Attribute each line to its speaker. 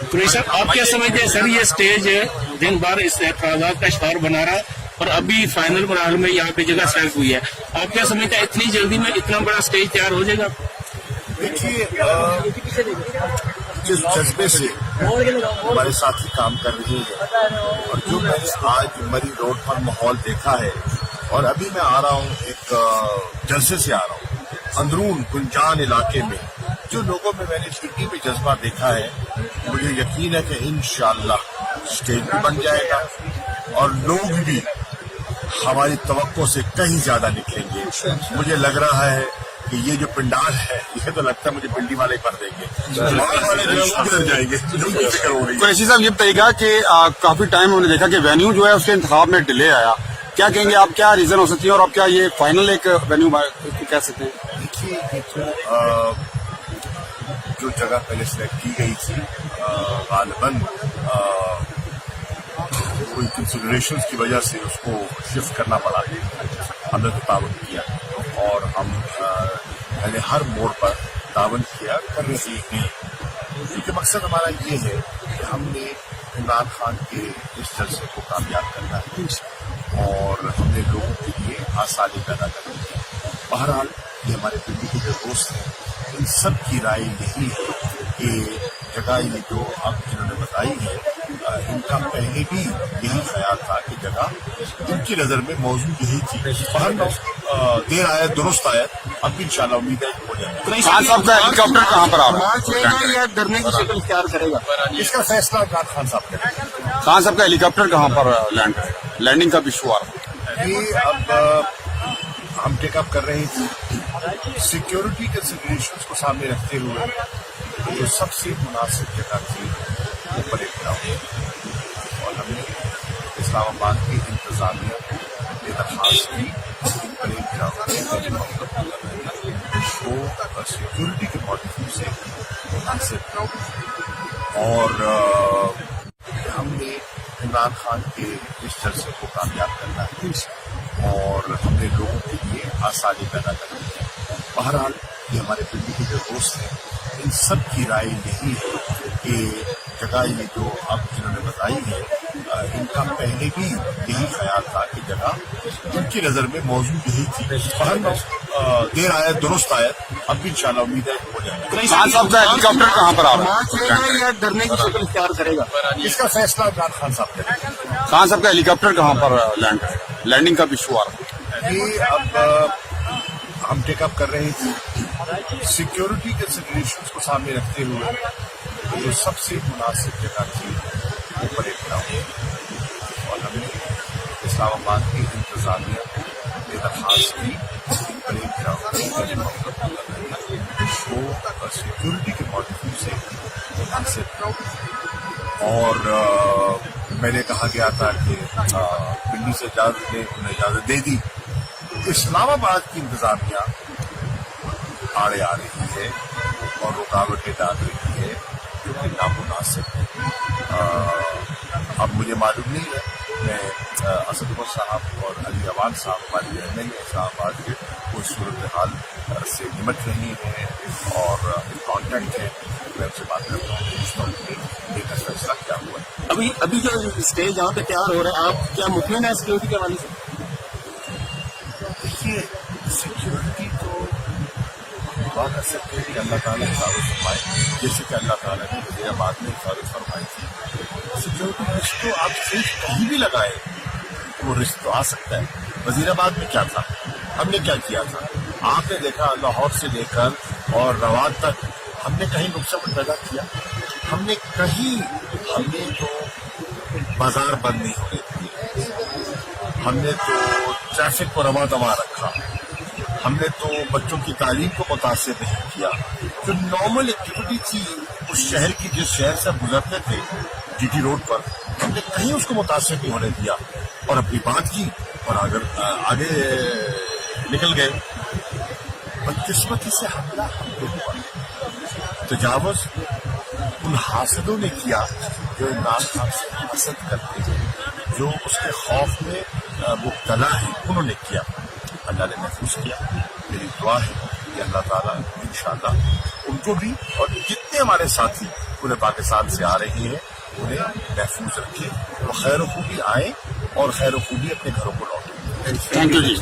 Speaker 1: कुरैशी साहब, आप क्या समझते हैं सर, ये स्टेज दिन भर इस एतराज़ात का शिकार बना रहा और अभी फाइनल मरहल में यहाँ पे जगह सेलेक्ट हुई है, आप क्या समझते हैं इतनी जल्दी में इतना बड़ा स्टेज तैयार हो जाएगा?
Speaker 2: देखिए, जिस जज्बे से हमारे साथी काम कर रहे हैं और जो मैंने आज मरी रोड पर माहौल देखा है, और अभी मैं आ रहा हूँ एक जलसे से आ रहा हूँ अंदरून गुंजान इलाके में, जो लोगों में मैंने सिटी में जज्बा देखा है, मुझे यकीन है कि इंशाअल्लाह स्टेज भी बन जाएगा और लोग भी हमारी तवक्को से कहीं ज्यादा निकलेंगे। मुझे लग रहा है कि ये जो पंडाल है, ये तो लगता है मुझे पिंडी वाले भर देंगे, वाले जो है किधर जाएंगे, जो फिक्र हो रही है।
Speaker 3: कुरैशी साहब, ये बताइएगा कि काफी टाइम हमने देखा कि वेन्यू जो है उसके इंतखाब में डिले आया, क्या कहेंगे आप, क्या रीजन हो सकती है और आप क्या ये फाइनल एक वेन्यू कह सकते हैं?
Speaker 2: देखिए, जो जगह पहले सेलेक्ट की गई थी, गालिबन कोई कंसिडरेशंस की वजह से उसको शिफ्ट करना पड़ा, हमने तो तावन किया और हम पहले हर मोड़ पर तावन किया कर रहे हैं, क्योंकि मकसद हमारा ये है कि हमने इमरान खान के इस जलसे को कामयाब करना है और हमने लोगों के लिए आसानी पैदा करनी है। बहरहाल ये हमारे दिल्ली के जो दोस्त हैं, इन सब की राय यही है कि जगह ये जो अब जिन्होंने बताई है, इनका पहले भी यही ख्याल था कि जगह इनकी नजर में मौजूद यही थी। देर आया दुरुस्त आया, अब भी इंशाल्लाह उम्मीद है कि हो जाएगा।
Speaker 3: खान साहब का हेलीकॉप्टर कहाँ पर आ रहा है
Speaker 1: या डरने की शक्ल इख्तियार करेगा?
Speaker 2: इसका फैसला इमरान खान साहब करेंगे।
Speaker 3: खान साहब का हेलीकॉप्टर कहाँ पर लैंड करेगा? लैंडिंग का भी इशू आ रहा है।
Speaker 2: ये अब हम टेकअप कर रहे थे, सिक्योरिटी कंसिडरेशंस को सामने रखते हुए जो सबसे मुनासिब जगह थी वो परेड ग्राउंड, और हमने इस्लामाबाद की इंतजामिया ये दरखास्त की परेड ग्राउंड को सिक्योरिटी के पॉइंट ऑफ व्यू से मुनासिब, और हमने इमरान खान के इस जलसे को कामयाब करना है और हमने लोगों के लिए आसानी पैदा करनी है। बहरहाल ये हमारे दिल्ली के जो दोस्त हैं, इन सब की राय यही है कि जगह ये जो अब जिन्होंने बताई है, इनका पहले भी यही ख्याल था कि जगह इनकी नजर में मौजूद यही थी। देर आया दुरुस्त आया, अब भी इंशाल्लाह उम्मीद है कि हो जाएगा।
Speaker 3: खान साहब का हेलीकॉप्टर कहाँ पर आ रहा है?
Speaker 1: या डरने की शक्ल इख्तियार करेगा?
Speaker 2: इसका फैसला इमरान खान साहब करेंगे।
Speaker 3: खान साहब का हेलीकॉप्टर कहाँ पर लैंड करेगा? लैंडिंग का भी इशू आ रहा है।
Speaker 2: ये अब हम टेकअप कर रहे थे, सिक्योरिटी कंसिडरेशंस को सामने रखते हुए जो सबसे मुनासिब जगह थी वो परेड ग्राउंड, और हमने इस्लामाबाद की इंतजामिया ये दरखास्त की परेड ग्राउंड को सिक्योरिटी के पॉइंट ऑफ व्यू से मुनासिब, और मैंने कहा गया था कि पिंडी से इजाजत लें, उन्हें इजाजत दे दी। इस्लामाबाद की इंतजामिया आड़े आ रही है और रुकावटें डाल रही है, जो कि नामुनासिब है। अब मुझे मालूम नहीं है, मैं असद उमर साहब और अली अवान साहब हमारी एमएलए इस्लामाबाद के वो सूरत हाल से निमट रही हैं और कॉन्टेक्ट है, मैं उनसे बात करता हूँ, पूछता हूँ कि एक फैसला क्या हुआ है।
Speaker 1: अभी जो स्टेज यहाँ पे तैयार हो रहा है, आप क्या मुतमिन है सिक्योरिटी के हवाले से?
Speaker 2: देखिए, सिक्योरिटी तो दुआ कर सकते हैं कि अल्लाह ताला हिफाजत फरमाए, जैसे कि अल्लाह ताला ने वज़ीराबाद में हिफाजत फरमाई थी। सिक्योरिटी रिस्क तो आप सिर्फ कहीं भी लगाए वो रिस्क तो आ सकता है। वज़ीराबाद में क्या था, हमने क्या किया था, आपने देखा लाहौर से लेकर और रवान तक हमने कहीं नुकसान पैदा किया, हमने तो बाजार बंद नहीं होने दिए, हमने तो ट्रैफिक को रवा दवा रखा, हमने तो बच्चों की तालीम को मुतासिर नहीं किया। जो नॉर्मल एक्टिविटी थी उस शहर की, जिस शहर से हम गुजरते थे जीटी रोड पर, हमने कहीं उसको मुतासिर नहीं होने दिया और अपनी बात की और अगर आगे निकल गए। बदकिस्मती से हमला हम पे हुआ, तजावुज उन हासिदों ने किया जो इमरान खान से हसद करते थे, जो उसके खौफ में मुब्तला है, उन्होंने किया। अल्लाह ने महफूज किया। मेरी दुआ है कि अल्लाह ताला इंशाअल्लाह उनको भी और जितने हमारे साथी پورے پاکستان سے آ رہی ہیں انہیں محفوظ رکھیں، وہ خیر و خوبی آئیں اور خیر و خوبی اپنے گھروں کو لوٹیں.
Speaker 3: Thank you G.